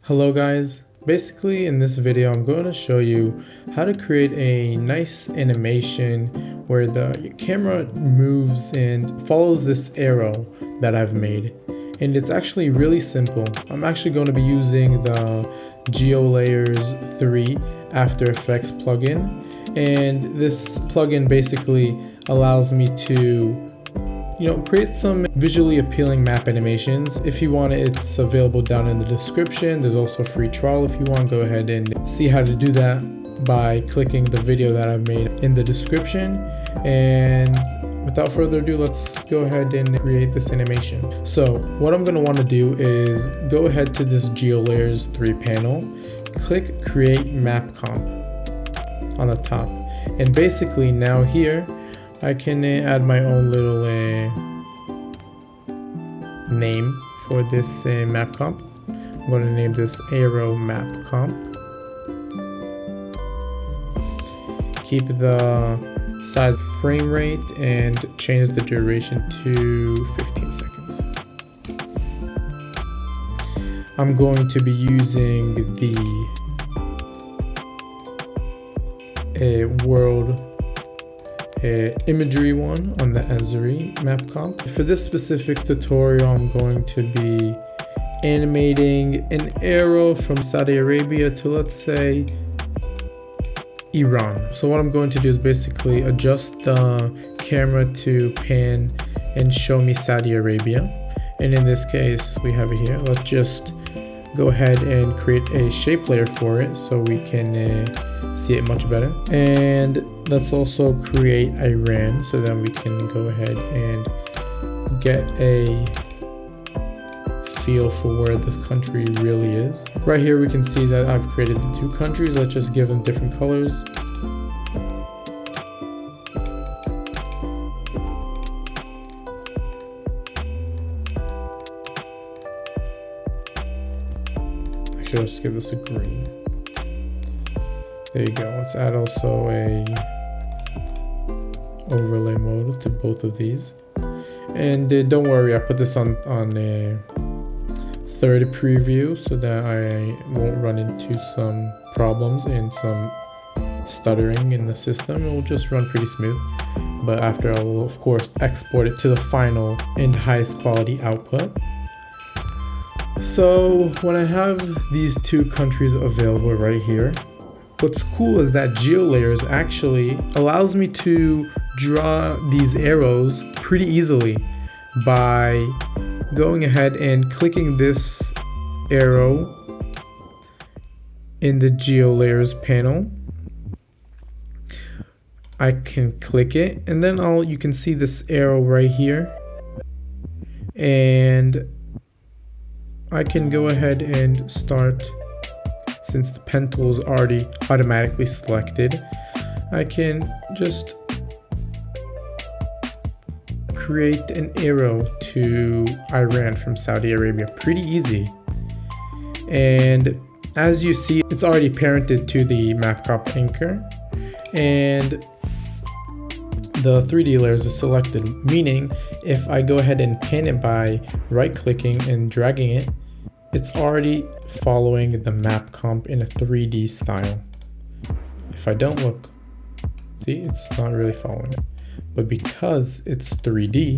Hello guys, basically in this video I'm going to show you how to create a nice animation where the camera moves and follows this arrow that I've made. And it's actually really simple. I'm actually going to be using the GeoLayers 3 After Effects plugin, and this plugin basically allows me to create some visually appealing map animations. If you want it, it's available down in the description. There's also a free trial if you want. Go ahead and see how to do that by clicking the video that I've made in the description. And without further ado, let's go ahead and create this animation. So what I'm going to want to do is go ahead to this GeoLayers 3 panel, click Create Mapcomp on the top. And basically now here, I can add my own little name for this Mapcomp. I'm going to name this Arrow Mapcomp. Keep the size frame rate and change the duration to 15 seconds. I'm going to be using the world imagery one on the Esri Mapcomp. For this specific tutorial, I'm going to be animating an arrow from Saudi Arabia to, let's say, Iran. So what I'm going to do is basically adjust the camera to pan and show me Saudi Arabia. And in this case, we have it here. Let's just go ahead and create a shape layer for it so we can see it much better. And let's also create Iran so then we can go ahead and get a feel for where this country really is. Right here we can see that I've created the two countries. Let's just give them different colors. Actually, let's give this a green. There you go. Let's add also a overlay mode to both of these. And don't worry, I put this on a third preview so that I won't run into some problems and some stuttering in the system. It will just run pretty smooth. But after, I will of course export it to the final and highest quality output. So when I have these two countries available right here, what's cool is that GeoLayers actually allows me to draw these arrows pretty easily by going ahead and clicking this arrow in the GeoLayers panel. I can click it and then you can see this arrow right here, and I can go ahead and start. Since the pen tool is already automatically selected, I can just create an arrow to Iran from Saudi Arabia. Pretty easy. And as you see, it's already parented to the Mapcomp anchor, and the 3D layers is selected, meaning if I go ahead and pan it by right-clicking and dragging it, it's already following the Mapcomp in a 3D style. If I don't look, see, it's not really following it. But because it's 3D,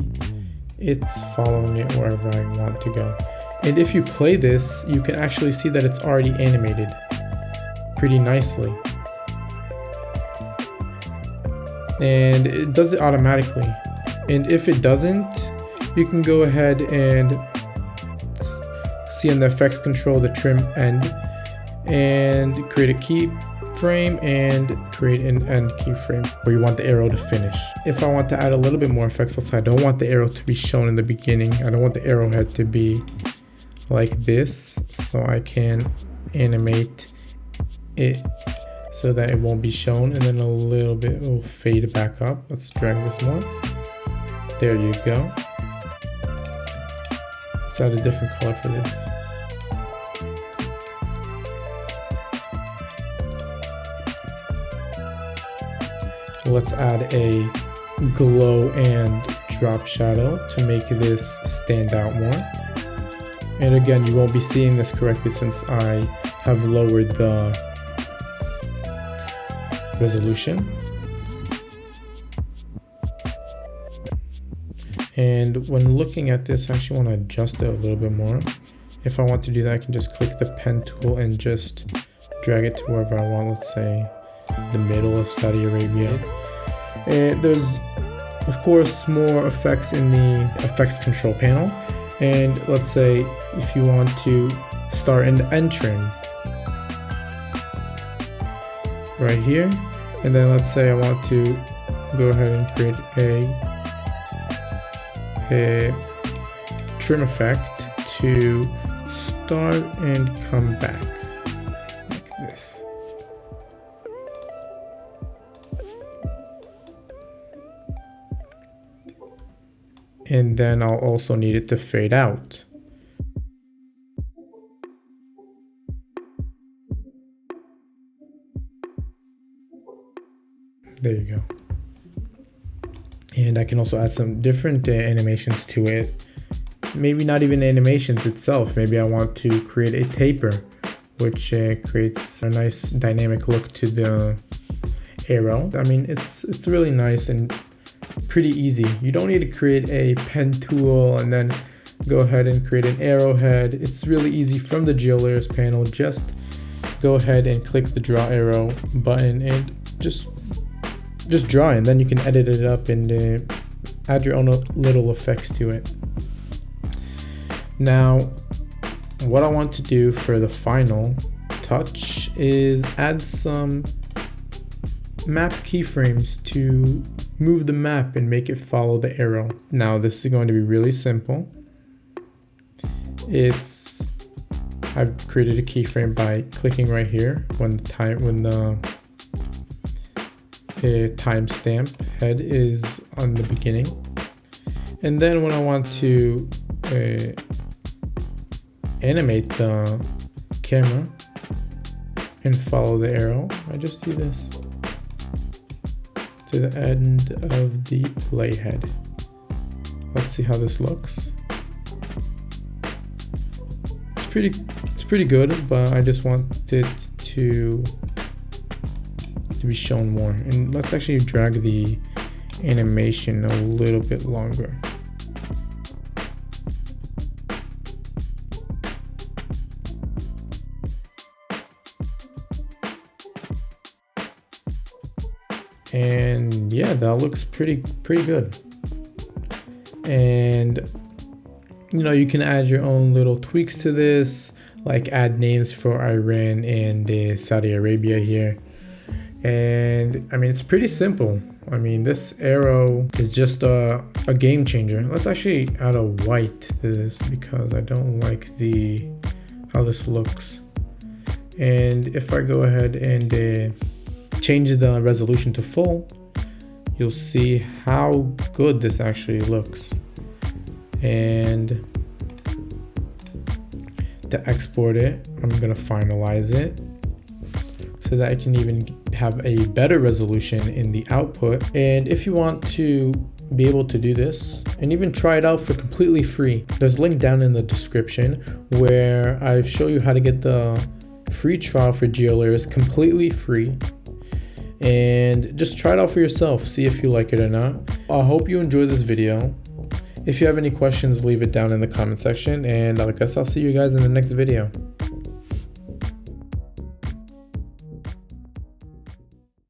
it's following it wherever I want to go. And if you play this, you can actually see that it's already animated pretty nicely. And it does it automatically. And if it doesn't, you can go ahead and see in the effects control the trim end and create a keyframe and create an end keyframe where you want the arrow to finish. If I want to add a little bit more effects, let's say I don't want the arrow to be shown in the beginning. I don't want the arrowhead to be like this, so I can animate it so that it won't be shown, and then a little bit will fade back up. Let's drag this more. There you go. Let's add a different color for this. Let's add a glow and drop shadow to make this stand out more. And again, you won't be seeing this correctly since I have lowered the resolution. And when looking at this, I actually want to adjust it a little bit more. If I want to do that, I can just click the pen tool and just drag it to wherever I want, let's say the middle of Saudi Arabia. And there's of course more effects in the effects control panel. And let's say if you want to start an end trim right here, and then let's say I want to go ahead and create a trim effect to start and come back like this. And then I'll also need it to fade out. There you go. And I can also add some different animations to it. Maybe not even animations itself. Maybe I want to create a taper, which creates a nice dynamic look to the arrow. I mean, it's really nice and pretty easy. You don't need to create a pen tool and then go ahead and create an arrowhead. It's really easy from the GeoLayers panel. Just go ahead and click the draw arrow button and just draw, and then you can edit it up and add your own little effects to it. Now, what I want to do for the final touch is add some map keyframes to move the map and make it follow the arrow. Now, this is going to be really simple. I've created a keyframe by clicking right here when the timestamp head is on the beginning. And then when I want to animate the camera and follow the arrow, I just do this to the end of the playhead. Let's see how this looks. It's pretty good, but I just want it to be shown more. And let's actually drag the animation a little bit longer. And yeah, that looks pretty good. And you know, you can add your own little tweaks to this, like add names for Iran and Saudi Arabia here. And I mean, it's pretty simple. I mean, this arrow is just a game changer. Let's actually add a white to this because I don't like how this looks. And if I go ahead and change the resolution to full, you'll see how good this actually looks. And to export it, I'm gonna finalize it so that I can even have a better resolution in the output. And if you want to be able to do this and even try it out for completely free, there's a link down in the description where I show you how to get the free trial for GeoLayers completely free. And just try it out for yourself, see if you like it or not. I hope you enjoyed this video. If you have any questions, leave it down in the comment section, and I guess I'll see you guys in the next video.